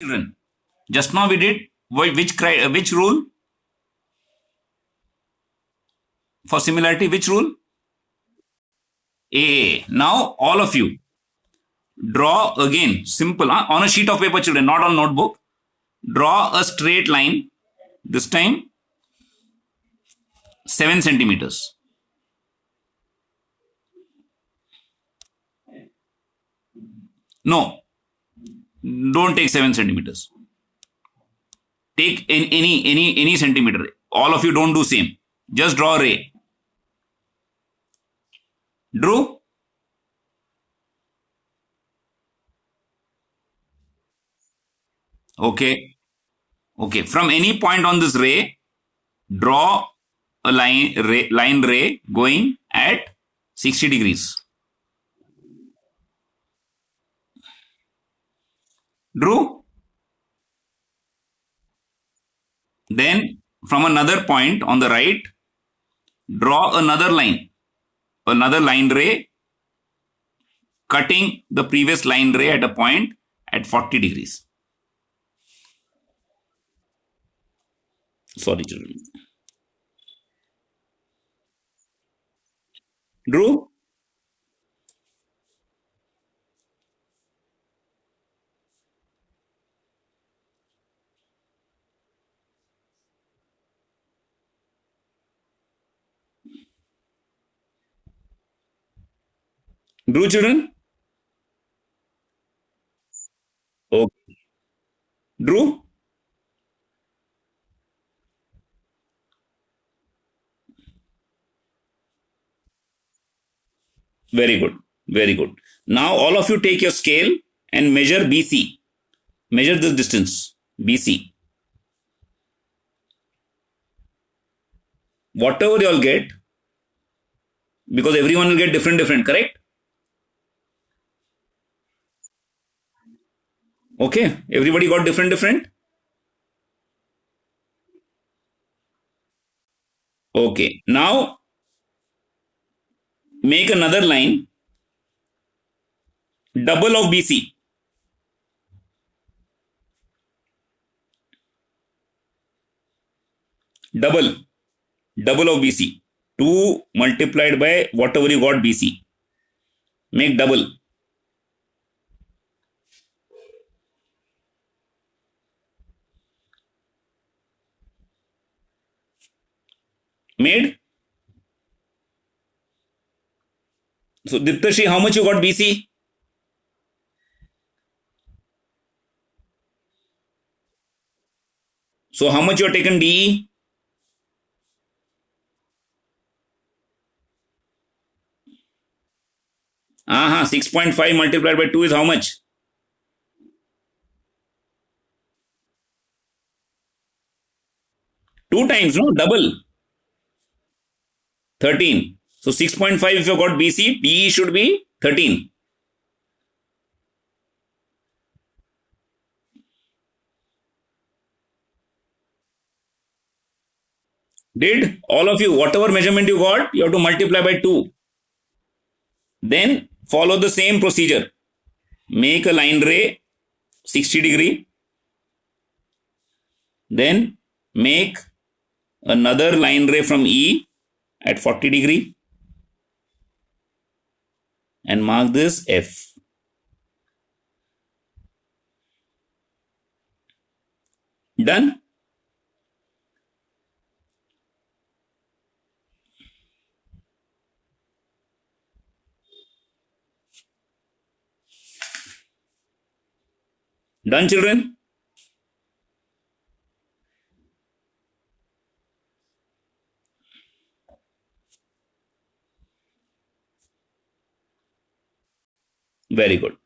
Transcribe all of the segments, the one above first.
Children. Just now we did which rule for similarity? Which rule? A. Now all of you draw again simple on a sheet of paper, children, not on notebook. Draw a straight line. This time 7 centimeters. No, don't take 7 centimeters. Take any centimeter. All of you don't do same. Just draw a ray. Drew? Okay. Okay. From any point on this ray, draw a line ray going at 60 degrees. Drew? Then from another point on the right, draw another line ray, cutting the previous line ray at a point at 40 degrees. Sorry, children. Drew? Drew, children? Okay. Drew? Very good. Very good. Now all of you take your scale and measure BC. Measure this distance, BC. Whatever you all get, because everyone will get different, correct? Okay. Everybody got different? Okay. Now make another line, double of BC. Double of BC. 2 multiplied by whatever you got BC. Make double. Made? So Diptashi, how much you got BC? So how much you have taken DE? Aha, 6.5 multiplied by 2 is how much? 2 times, no? Double. 13. So 6.5 if you got BC, DE should be 13. Did all of you, whatever measurement you got, you have to multiply by 2. Then follow the same procedure. Make a line ray 60 degree. Then make another line ray from E at 40 degree and mark this F. Done? Done, children? Very good.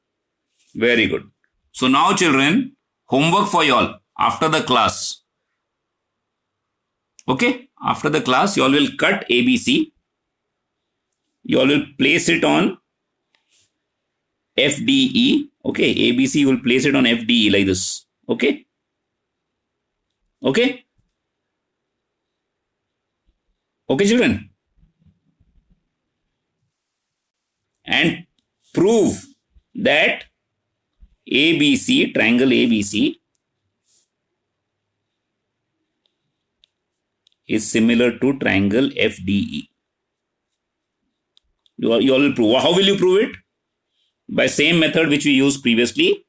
Very good. So now, children, homework for y'all after the class. Okay? After the class, you all will cut ABC. You all will place it on FDE. Okay? ABC, you will place it on FDE like this. Okay? Okay? Okay, children? And prove that ABC, triangle ABC is similar to triangle FDE. You all will prove. How will you prove it? By same method which we used previously.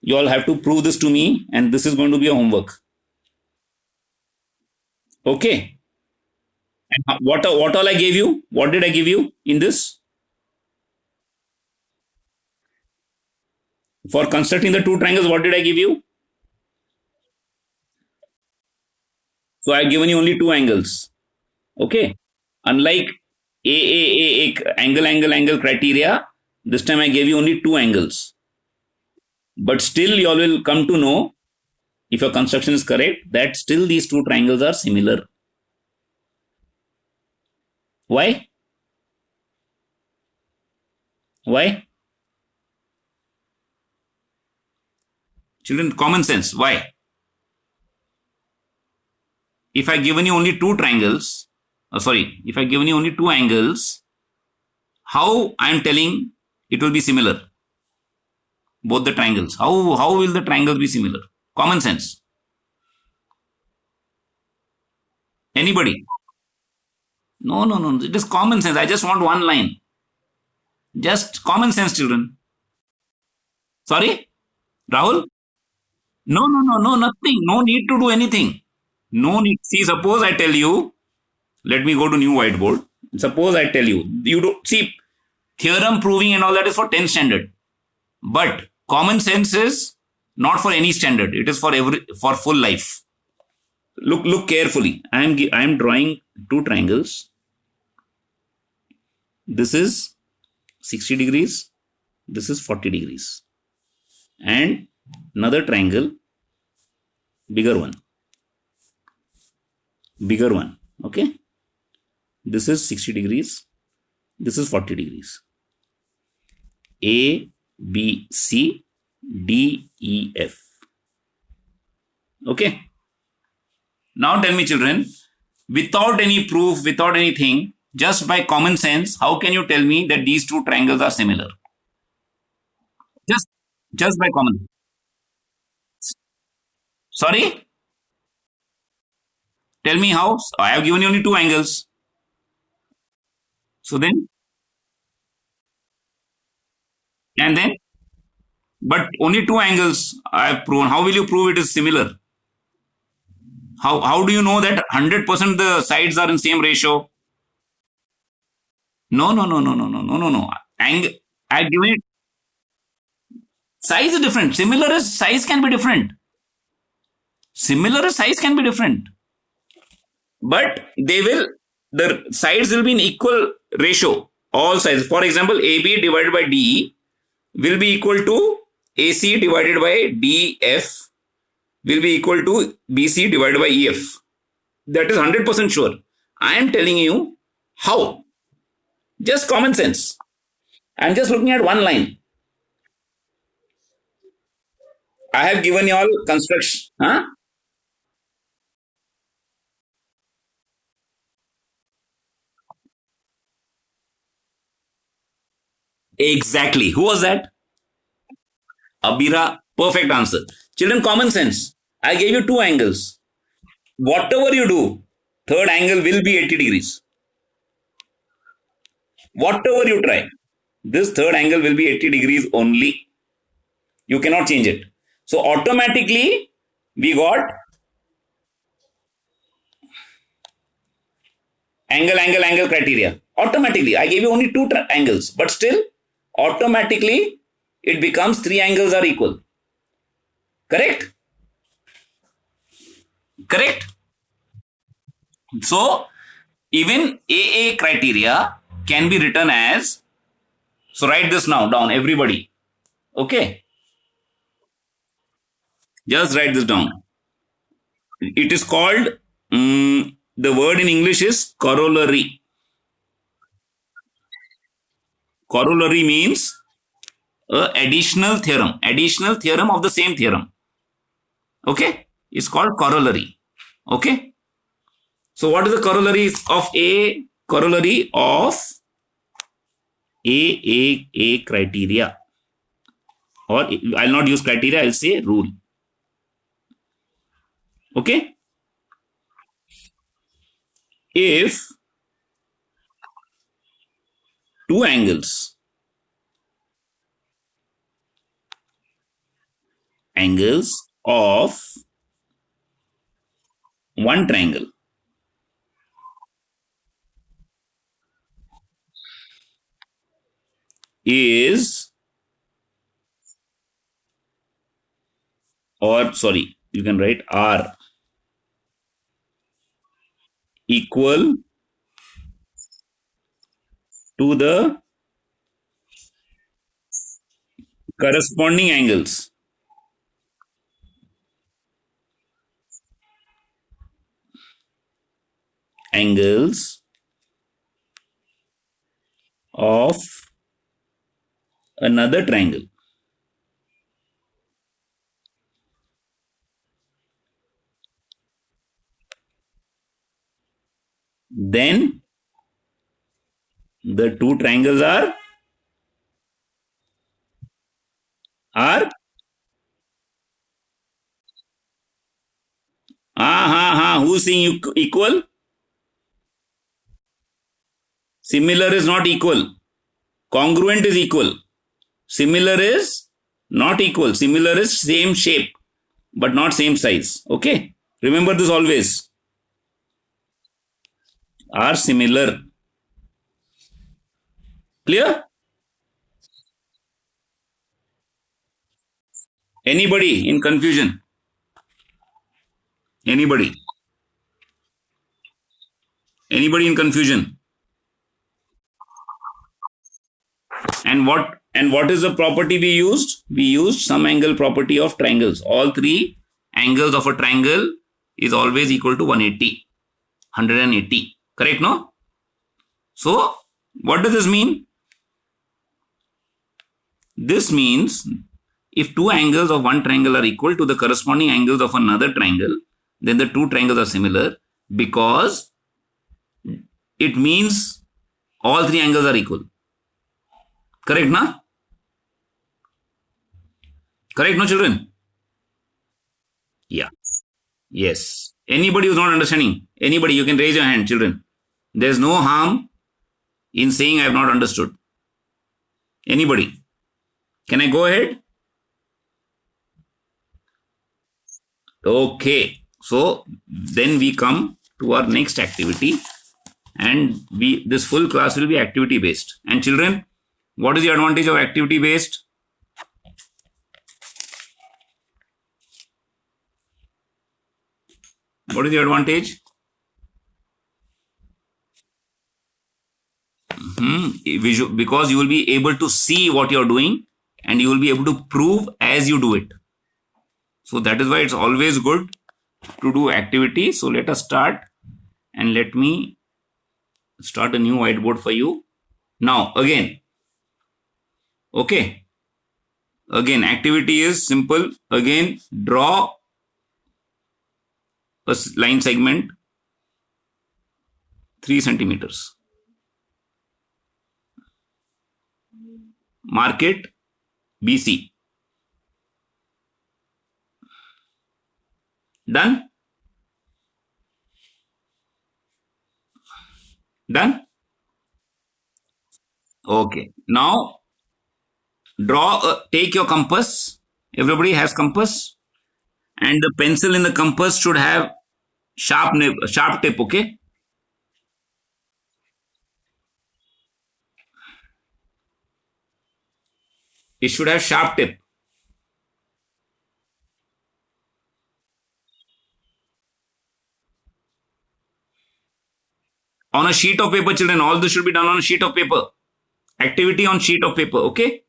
You all have to prove this to me, and this is going to be a homework. Okay. And what all I gave you? What did I give you in this? For constructing the two triangles, what did I give you? So I have given you only two angles. Okay. Unlike angle criteria, this time I gave you only two angles. But still, you all will come to know, if your construction is correct, that still these two triangles are similar. Why? Why? Children, common sense. Why? If I given you only two triangles, if I given you only two angles, how I am telling it will be similar? Both the triangles. How will the triangles be similar? Common sense. Anybody? No. It is common sense. I just want one line. Just common sense, children. Sorry? Rahul? No, nothing. No need to do anything. No need. See, suppose I tell you, let me go to new whiteboard. Suppose I tell you, you don't see, theorem proving and all that is for 10th standard. But common sense is not for any standard. It is for full life. Look carefully. I am drawing two triangles. This is 60 degrees. This is 40 degrees. And another triangle, bigger one. Okay. This is 60 degrees. This is 40 degrees. A, B, C, D, E, F. Okay. Now tell me, children, without any proof, without anything, just by common sense, how can you tell me that these two triangles are similar? Just by common. Sorry? Tell me how. I have given you only two angles. So then, and then, but only two angles I have proven. How will you prove it is similar? How do you know that 100% the sides are in same ratio? No. Angle, I have given it. Size is different. Similar size can be different. But the sides will be in equal ratio. All sides. For example, AB divided by DE will be equal to AC divided by DF will be equal to BC divided by EF. That is 100% sure. I am telling you how. Just common sense. I am just looking at one line. I have given you all construction. Huh? Exactly. Who was that? Abira. Perfect answer. Children, common sense. I gave you two angles. Whatever you do, third angle will be 80 degrees. Whatever you try, this third angle will be 80 degrees only. You cannot change it. So automatically, we got angle criteria. Automatically, I gave you only two angles, but still, automatically, it becomes three angles are equal. Correct? So, even AA criteria can be written as, so write this now down, everybody. Okay? Just write this down. It is called, the word in English is corollary. Corollary means additional theorem of the same theorem. Okay? It's called corollary. Okay? So what is the corollary of A? Corollary of A criteria. Or I'll not use criteria, I'll say rule. Okay? If two angles of one triangle is, or sorry, you can write are equal to the corresponding angles of another triangle, then the two triangles are who's saying equal? Similar is not equal. Congruent is equal. Similar is not equal. Similar is same shape but not same size. Okay, remember this always. Are similar. Clear? Anybody in confusion? Anybody? Anybody in confusion? And what is the property we used? We used sum angle property of triangles. All three angles of a triangle is always equal to 180. 180. Correct, no? So, what does this mean? This means if two angles of one triangle are equal to the corresponding angles of another triangle, then the two triangles are similar, because it means all three angles are equal. Correct, na? Correct, no, children? Yeah. Yes. Anybody who's not understanding? Anybody, you can raise your hand, children. There's no harm in saying I have not understood. Anybody? Can I go ahead? Okay. So then we come to our next activity, and this full class will be activity based. And children, what is the advantage of activity based? What is the advantage? Because you will be able to see what you're doing and you will be able to prove as you do it. So that is why it's always good to do activity. So let us start, and let me start a new whiteboard for you. Now again, okay, again activity is simple. Again, draw a line segment 3 centimeters. Mark it BC. Done? Done? Okay. Now take your compass. Everybody has compass, and the pencil in the compass should have sharp tip. Okay. It should have sharp tip. On a sheet of paper, children. All this should be done on a sheet of paper. Activity on sheet of paper. Okay.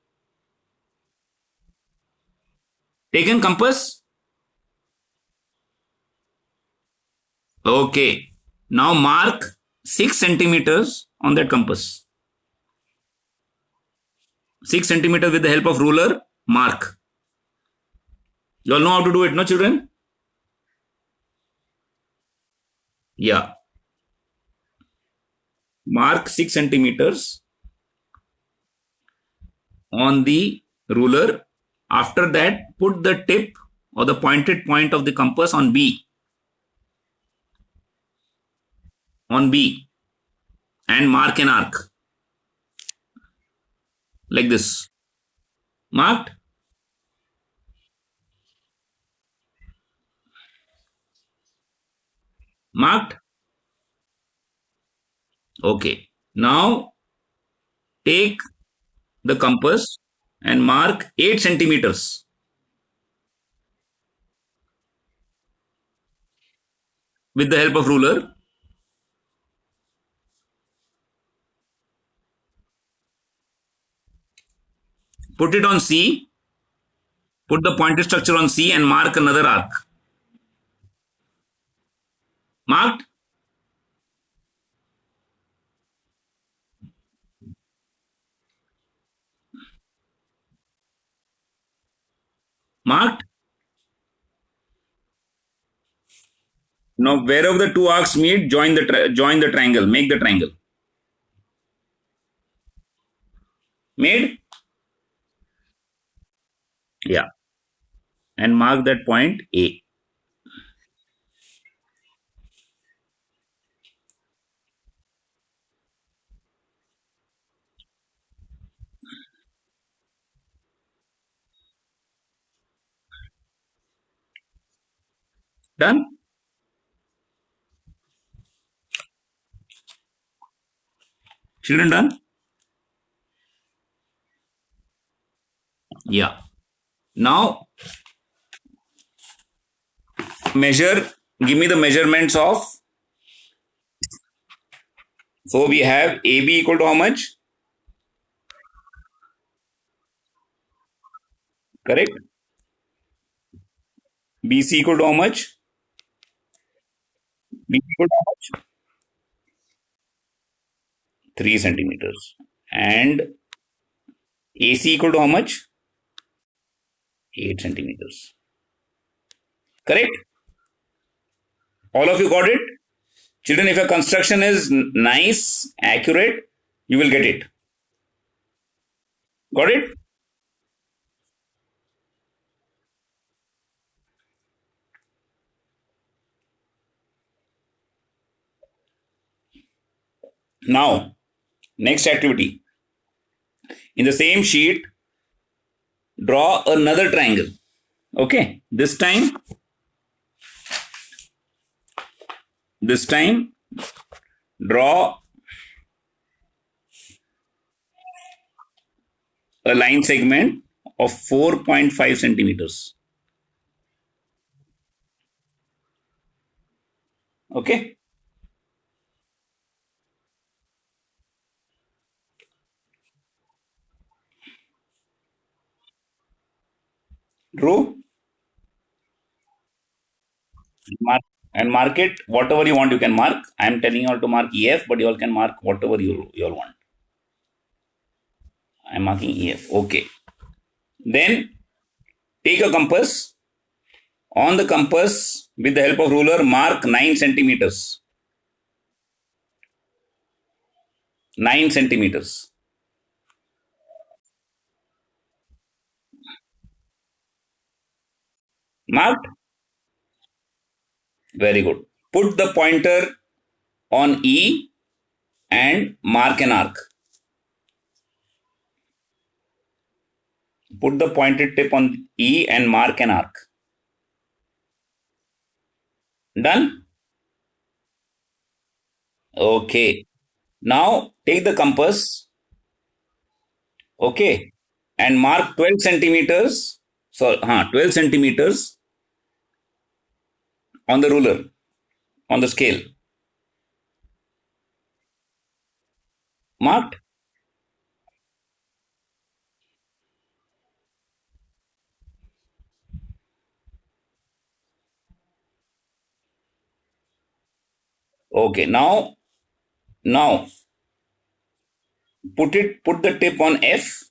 Taken compass. Okay. Now mark 6 centimeters on that compass. 6 centimeters with the help of ruler. Mark. You all know how to do it, no, children? Yeah. Mark 6 centimeters on the ruler. After that, put the tip or the pointed point of the compass on B. on B and mark an arc like this. Marked? Marked? Okay. Now take the compass and mark 8 centimeters with the help of ruler. Put it on C. Put the pointed structure on C and mark another arc. Marked? Marked? Now wherever the two arcs meet, join the triangle. Make the triangle. Made? Yeah. And mark that point A. Done? Children done? Yeah. Now measure. Give me the measurements of. So we have AB equal to how much? Correct. BC equal to how much? BC equal to how much? 3 centimeters. And AC equal to how much? 8 centimeters. Correct? All of you got it? Children, if your construction is nice, accurate, you will get it. Got it? Now, next activity. In the same sheet, draw another triangle. Okay. This time, draw a line segment of 4.5 centimeters. Okay. Drew. Mark and mark it whatever you want. You can mark. I am telling you all to mark EF, but you all can mark whatever you all want. I am marking EF. Okay. Then take a compass. On the compass, with the help of ruler, mark 9 centimeters. 9 centimeters. Marked? Very good. Put the pointer on E and mark an arc. Put the pointed tip on E and mark an arc. Done? Okay. Now take the compass, okay, and mark 12 centimeters. So, 12 centimeters on the ruler, on the scale. Marked? Okay. Now put the tip on F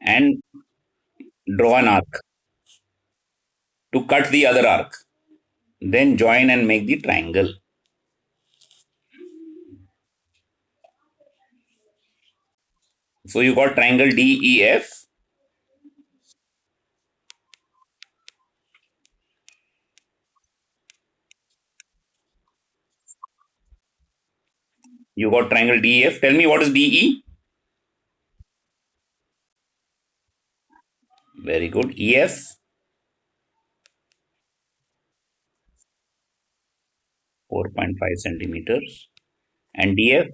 and draw an arc to cut the other arc. Then join and make the triangle. So you got triangle DEF. You got triangle DEF. Tell me what is DE? Very good. EF, 4.5 centimeters. And DF,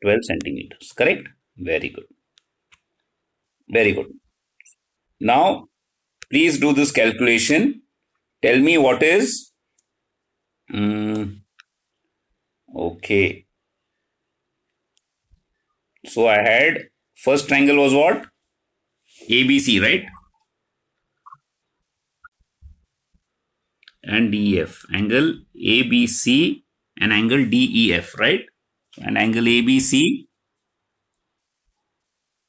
12 centimeters. Correct? Very good. Very good. Now, please do this calculation. Tell me what is. Okay. So I had first triangle was what? ABC, right? And DEF. Angle ABC and angle DEF, right? And angle ABC,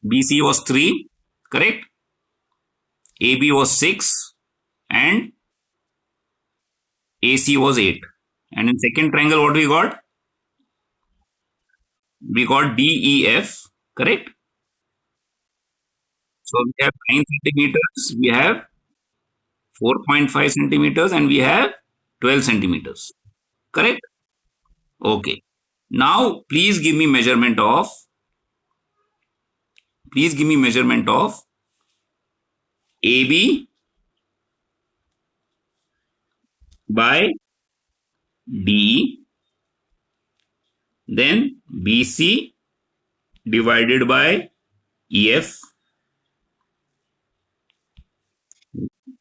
BC was 3, correct? AB was 6 and AC was 8. And in second triangle, what we got? We got DEF, correct? So we have 9 centimeters, we have 4.5 centimeters, and we have 12 centimeters, correct? Okay. Now, please give me measurement of AB by DE, then BC divided by EF.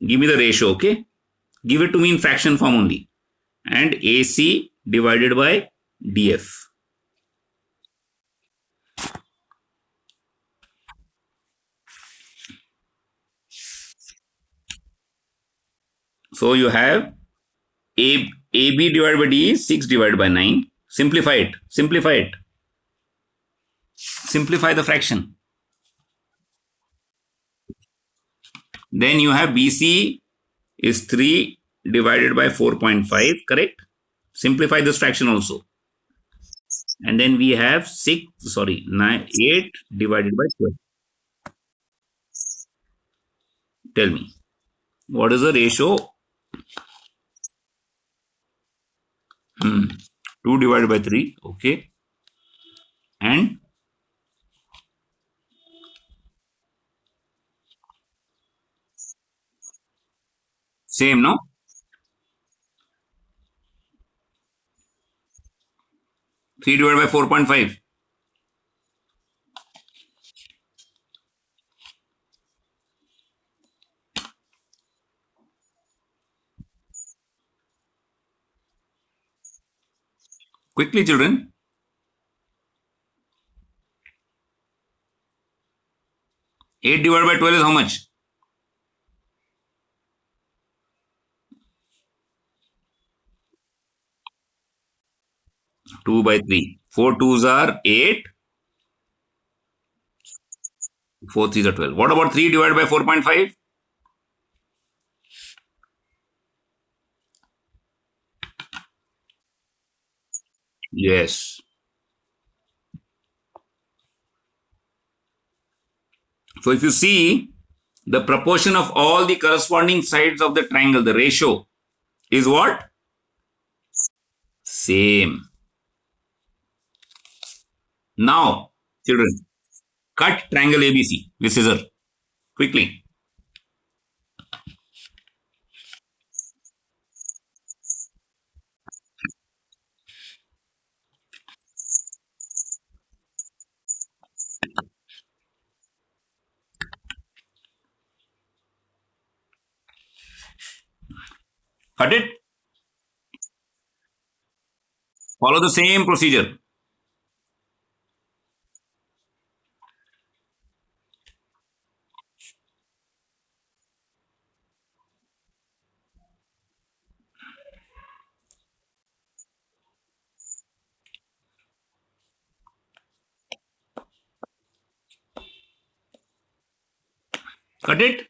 Give me the ratio, okay? Give it to me in fraction form only. And AC divided by DF. So you have AB divided by D is 6 divided by 9. Simplify it. Simplify it. Simplify the fraction. Then you have BC is 3 divided by 4.5, correct? Simplify this fraction also. And then we have 8 divided by 12. Tell me, what is the ratio? 2 divided by 3, okay. And same, no? Three divided by 4.5. Quickly, children. 8 divided by 12 is how much? 2 by 3. 4 twos are 8. 4 threes are 12. What about 3 divided by 4.5? Yes. So if you see the proportion of all the corresponding sides of the triangle, the ratio is what? Same. Now, children, cut triangle ABC with scissor. Quickly. Cut it. Follow the same procedure. Cut it.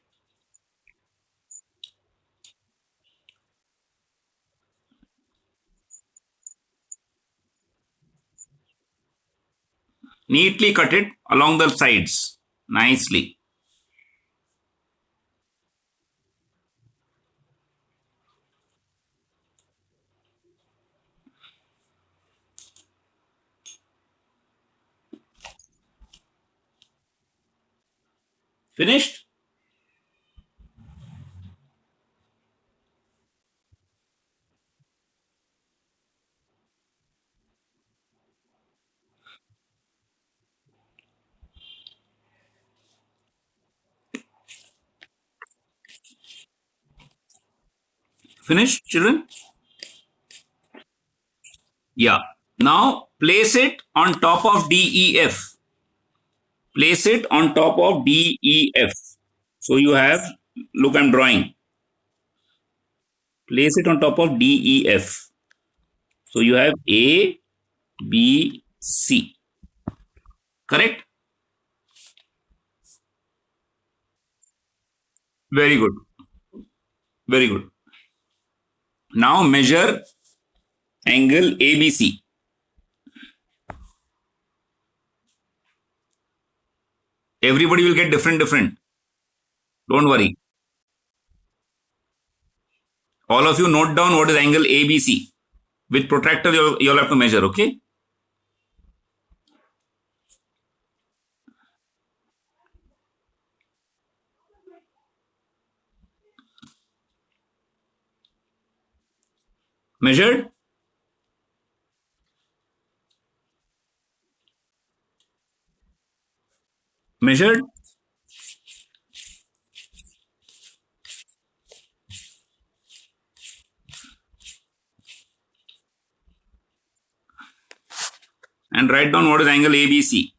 Neatly cut it along the sides. Nicely. Finished? Finished, children? Yeah. Now place it on top of DEF. Place it on top of DEF. So you have, look, I'm drawing. Place it on top of DEF. So you have A, B, C. Correct? Very good. Very good. Now measure angle ABC. Everybody will get different. Don't worry. All of you note down what is angle ABC. With protractor, you'll have to measure, okay? Measured? Measured? And write down what is angle ABC.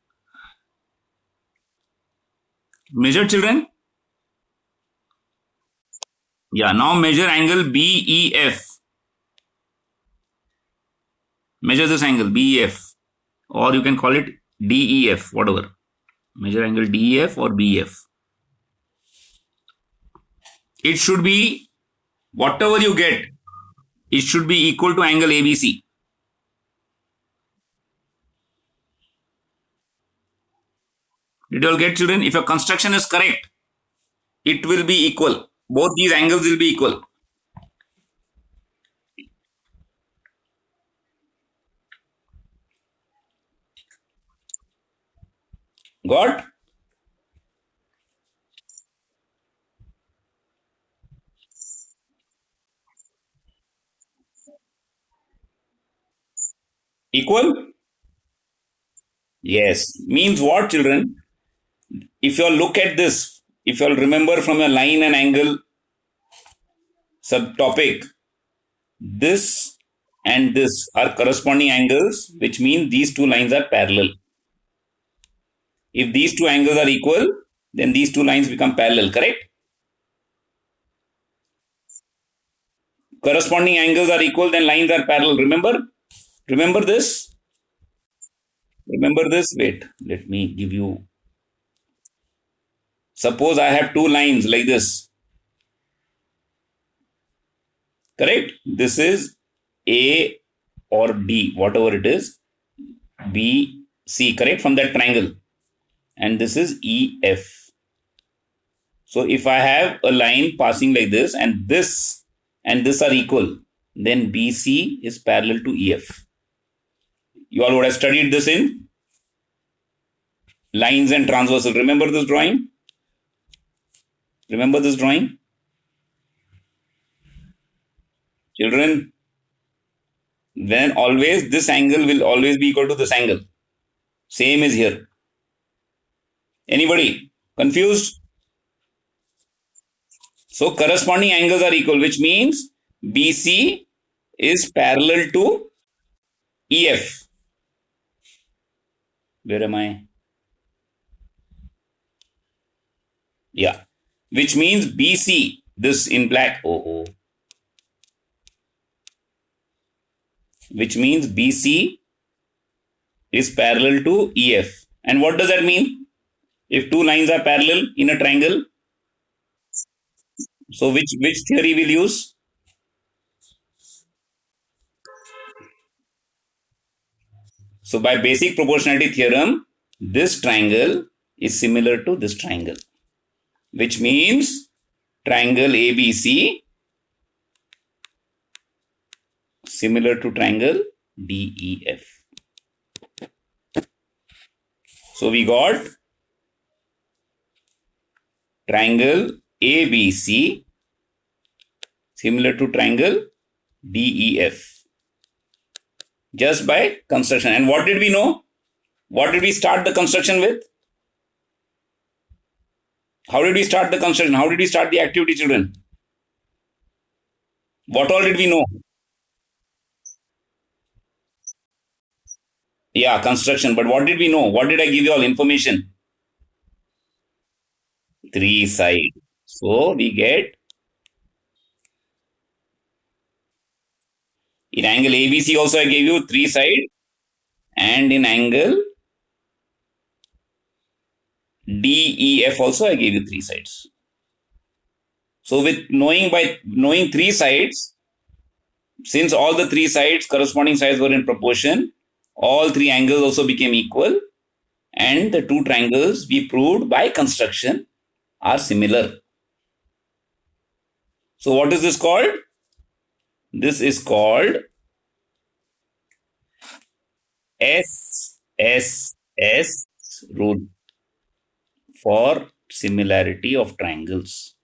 Measured, children? Yeah, now measure angle BEF. Measure this angle BEF, or you can call it DEF, whatever. Measure angle DEF or BF. It should be, whatever you get, it should be equal to angle ABC. Did you all get, children? If your construction is correct, it will be equal. Both these angles will be equal. Got? Equal? Yes. Means what, children? If you all look at this, if you all remember from your line and angle subtopic, this and this are corresponding angles, which means these two lines are parallel. If these two angles are equal, then these two lines become parallel, correct? Corresponding angles are equal, then lines are parallel. Remember? Remember this? Remember this? Wait, let me give you. Suppose I have two lines like this. Correct? This is A or D, whatever it is. B, C, correct? From that triangle. And this is EF. So if I have a line passing like this and this are equal, then BC is parallel to EF. You all would have studied this in lines and transversal. Remember this drawing? Remember this drawing? Children, then always this angle will always be equal to this angle. Same is here. Anybody confused? So corresponding angles are equal, which means BC is parallel to EF. Where am I? Yeah. Which means BC, this in black, which means BC is parallel to EF. And what does that mean? If two lines are parallel in a triangle, so which theory we'll use? So by basic proportionality theorem, this triangle is similar to this triangle, which means triangle ABC similar to triangle DEF. So we got triangle ABC similar to triangle DEF just by construction. And what did we know? What did we start the construction with? How did we start the construction? How did we start the activity, children? What all did we know? Yeah, construction. But what did we know? What did I give you all information? Three sides. So we get in angle ABC also I gave you three sides, and in angle DEF also I gave you three sides. So with knowing three sides, since all the three sides, corresponding sides were in proportion, all three angles also became equal, and the two triangles we proved by construction are similar. So what is this called? This is called SSS rule for similarity of triangles.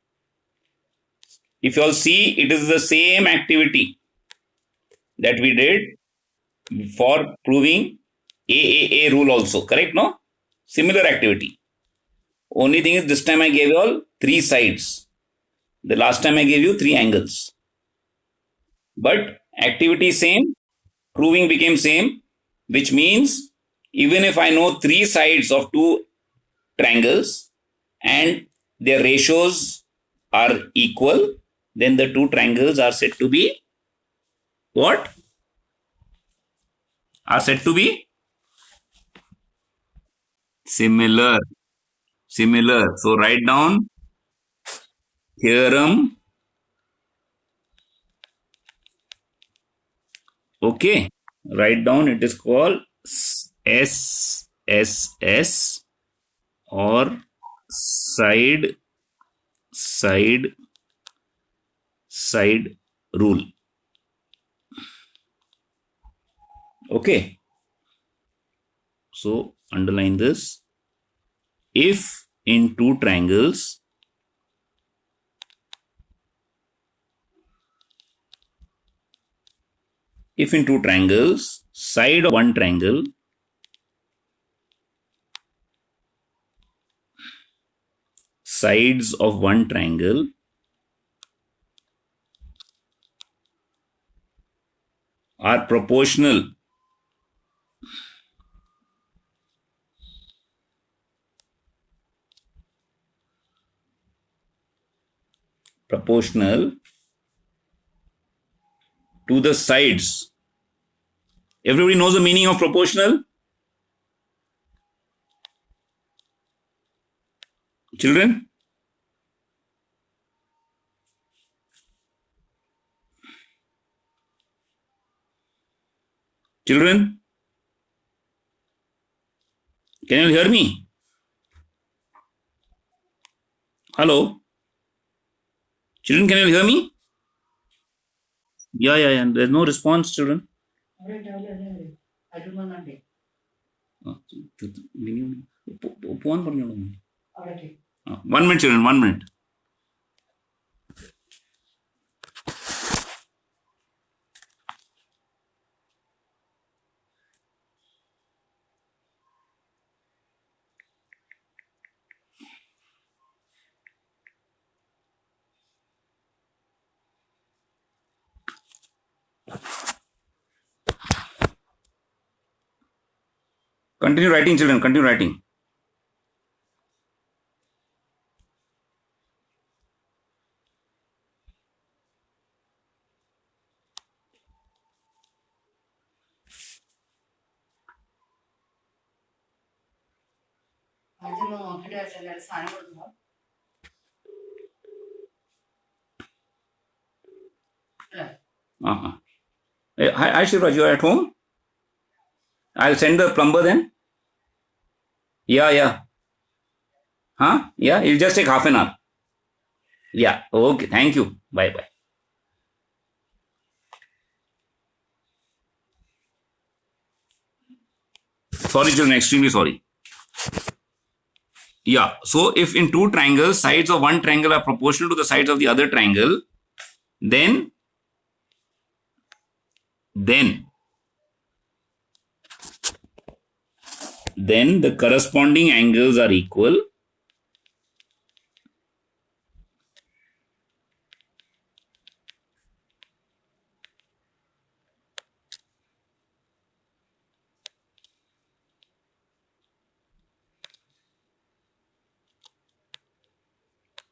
If you all see, it is the same activity that we did for proving AAA rule also, correct? No? Similar activity. Only thing is, this time I gave you all three sides. The last time I gave you three angles. But activity same, proving became same, which means even if I know three sides of two triangles and their ratios are equal, then the two triangles are said to be what? Are said to be similar. Similar. So write down theorem. Okay. Write down, it is called SSS or side rule. Okay. So underline this. If in two triangles side of one triangle sides of one triangle are proportional to the sides. Everybody knows the meaning of proportional? Children? Children? Can you hear me? Hello? Children, can you hear me? Yeah. There's no response, children. One minute, children, 1 minute. Continue writing, children, continue writing. Hey, hi, Shivraj, you are at home? I'll send the plumber then. Yeah. Huh? Yeah, it'll just take half an hour. Yeah, okay, thank you. Bye. Sorry, children, extremely sorry. Yeah. So if in two triangles, sides of one triangle are proportional to the sides of the other triangle, then then then the corresponding angles are equal,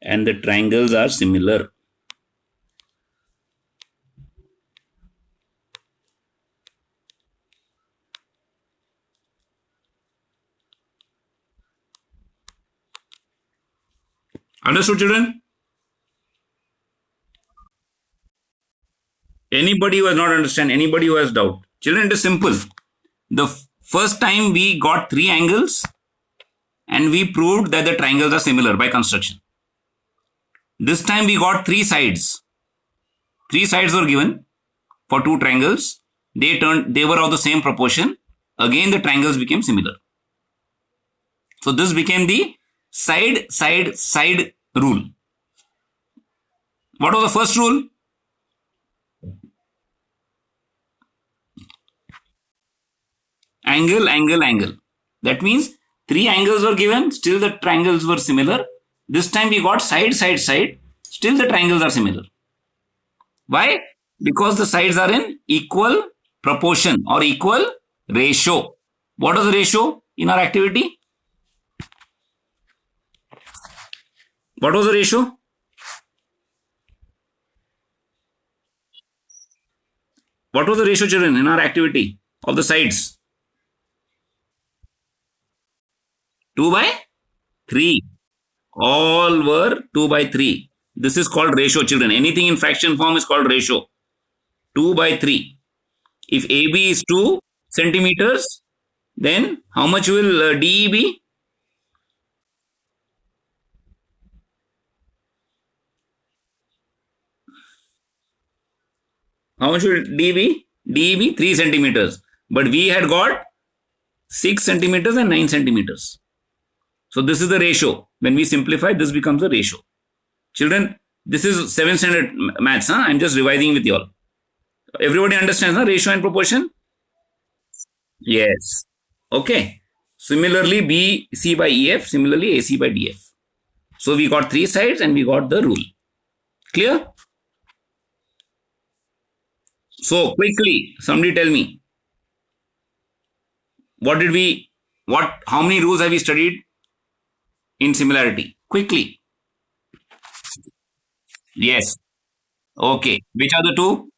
and the triangles are similar. Understood, children? Anybody who has not understand, anybody who has doubt. Children, it is simple. The first time we got three angles and we proved that the triangles are similar by construction. This time we got three sides. Three sides were given for two triangles. They were of the same proportion. Again, the triangles became similar. So this became the side, side, side rule. What was the first rule? Angle, angle, angle. That means three angles were given, still the triangles were similar. This time we got side, side, side, still the triangles are similar. Why? Because the sides are in equal proportion or equal ratio. What is the ratio in our activity? What was the ratio? What was the ratio, children, in our activity of the sides? 2 by 3. All were 2 by 3. This is called ratio, children. Anything in fraction form is called ratio. 2 by 3. If AB is 2 centimeters, then how much will DE be? How much will DE be? DE be 3 centimeters. But we had got 6 centimeters and 9 centimeters. So this is the ratio. When we simplify, this becomes a ratio. Children, this is 7th standard maths. I'm just revising with you all. Everybody understands ratio and proportion? Yes. Okay. Similarly, BC by EF, similarly AC by DF. So we got three sides and we got the rule. Clear? So quickly, somebody tell me, how many rules have we studied in similarity? Quickly. Yes. Okay. Which are the two?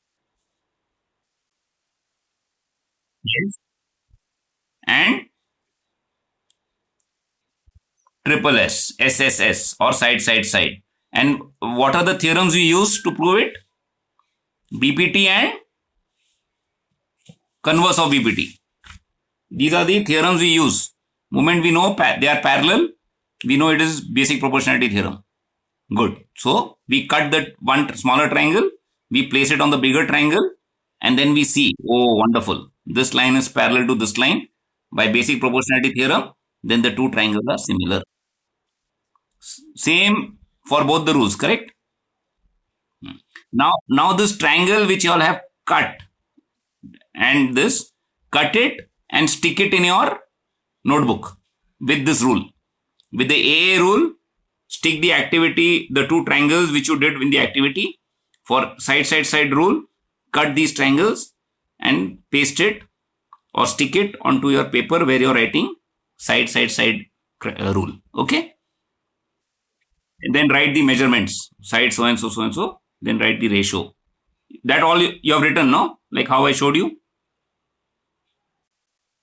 Yes. And triple S, SSS, or side, side, side. And what are the theorems we use to prove it? BPT and converse of BPT. These are the theorems we use. Moment we know they are parallel, we know it is basic proportionality theorem. Good. So we cut that one smaller triangle, we place it on the bigger triangle, and then we see, oh, wonderful. This line is parallel to this line by basic proportionality theorem. Then the two triangles are similar. Same for both the rules, correct? Now this triangle which you all have cut, and this, cut it and stick it in your notebook with this rule. With the AA rule, stick the activity, the two triangles which you did in the activity. For side, side, side rule, cut these triangles and paste it or stick it onto your paper where you're writing side, side, side rule. Okay? And then write the measurements, side so and so, so and so. Then write the ratio. That all you have written, no? Like how I showed you.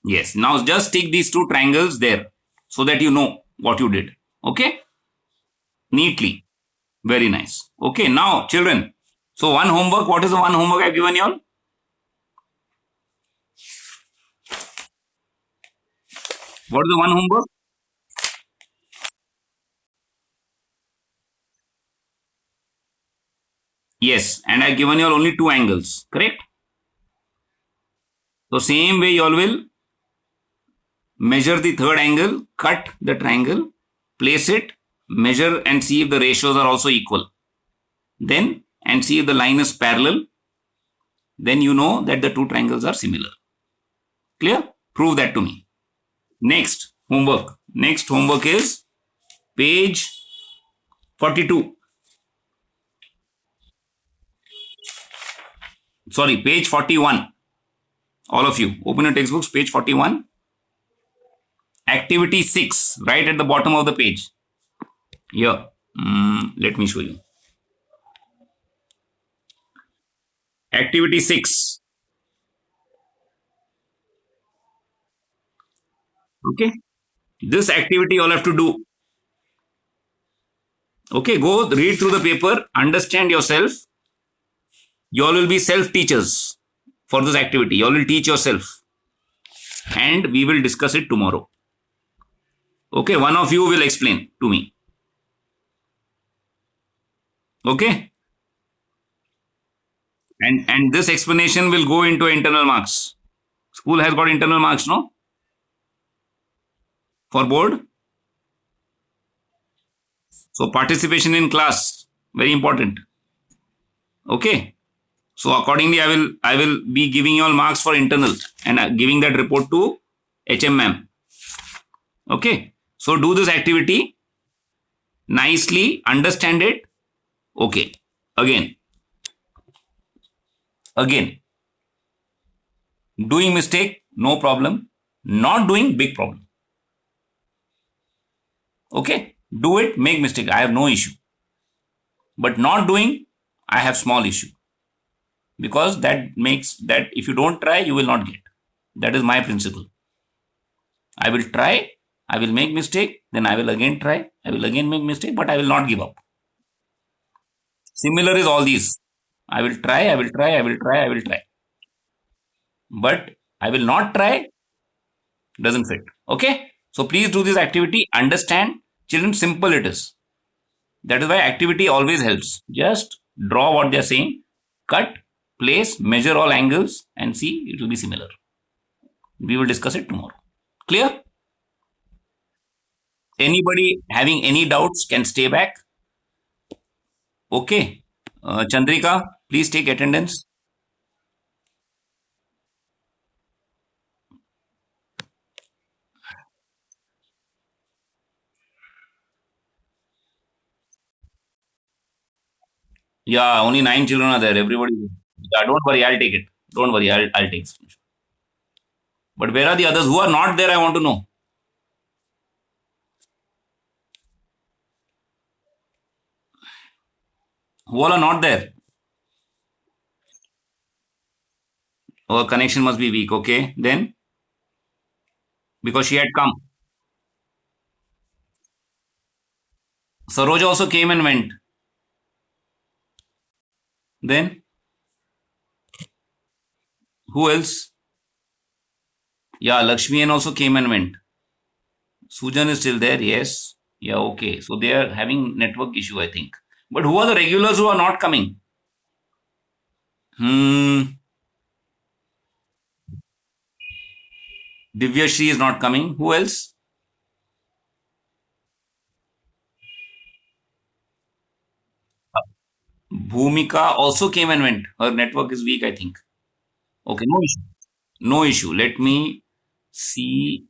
Yes. Now just stick these two triangles there so that you know what you did. Okay? Neatly. Very nice. Okay. Now, children. So one homework. What is the one homework I've given you all? What is the one homework? Yes. And I've given you all only two angles. Correct? So same way you all will measure the third angle, cut the triangle, place it, measure and see if the ratios are also equal. Then, and see if the line is parallel. Then you know that the two triangles are similar. Clear? Prove that to me. Next homework. Next homework is page 42. Sorry, page 41. All of you, open your textbooks, page 41. Activity 6, right at the bottom of the page. Here, let me show you. Activity 6. Okay. This activity you all have to do. Okay, go read through the paper, understand yourself. You all will be self-teachers for this activity. You all will teach yourself. And we will discuss it tomorrow. Okay, one of you will explain to me. Okay. And this explanation will go into internal marks. School has got internal marks, no? For board. So participation in class, very important. Okay. So accordingly, I will be giving you all marks for internal and giving that report to HM ma'am. Okay. So do this activity nicely, understand it. Okay. Again. Doing mistake, no problem. Not doing, big problem. Okay. Do it, make mistake. I have no issue. But not doing, I have small issue. Because that makes that if you don't try, you will not get. That is my principle. I will try, I will make mistake, then I will again try, I will again make mistake, but I will not give up. Similar is all these. I will try, I will try, I will try, I will try. But I will not try, doesn't fit. Okay? So please do this activity. Understand, children, simple it is. That is why activity always helps. Just draw what they are saying, cut, place, measure all angles, and see it will be similar. We will discuss it tomorrow. Clear? Anybody having any doubts can stay back. Okay. Chandrika, please take attendance. Yeah, only 9 children are there. Everybody. Yeah, don't worry. I'll take it. Don't worry. I'll take it. But where are the others who are not there? I want to know. Who all are not there? Our connection must be weak. Okay. Then, because she had come. Saroj also came and went. Then, who else? Yeah, Lakshmi also came and went. Sujan is still there. Yes. Yeah, okay. So they are having network issue, I think. But who are the regulars who are not coming? Divyashri is not coming. Who else? Bhumika also came and went. Her network is weak, I think. Okay, no issue. No issue. Let me see.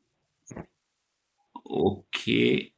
Okay.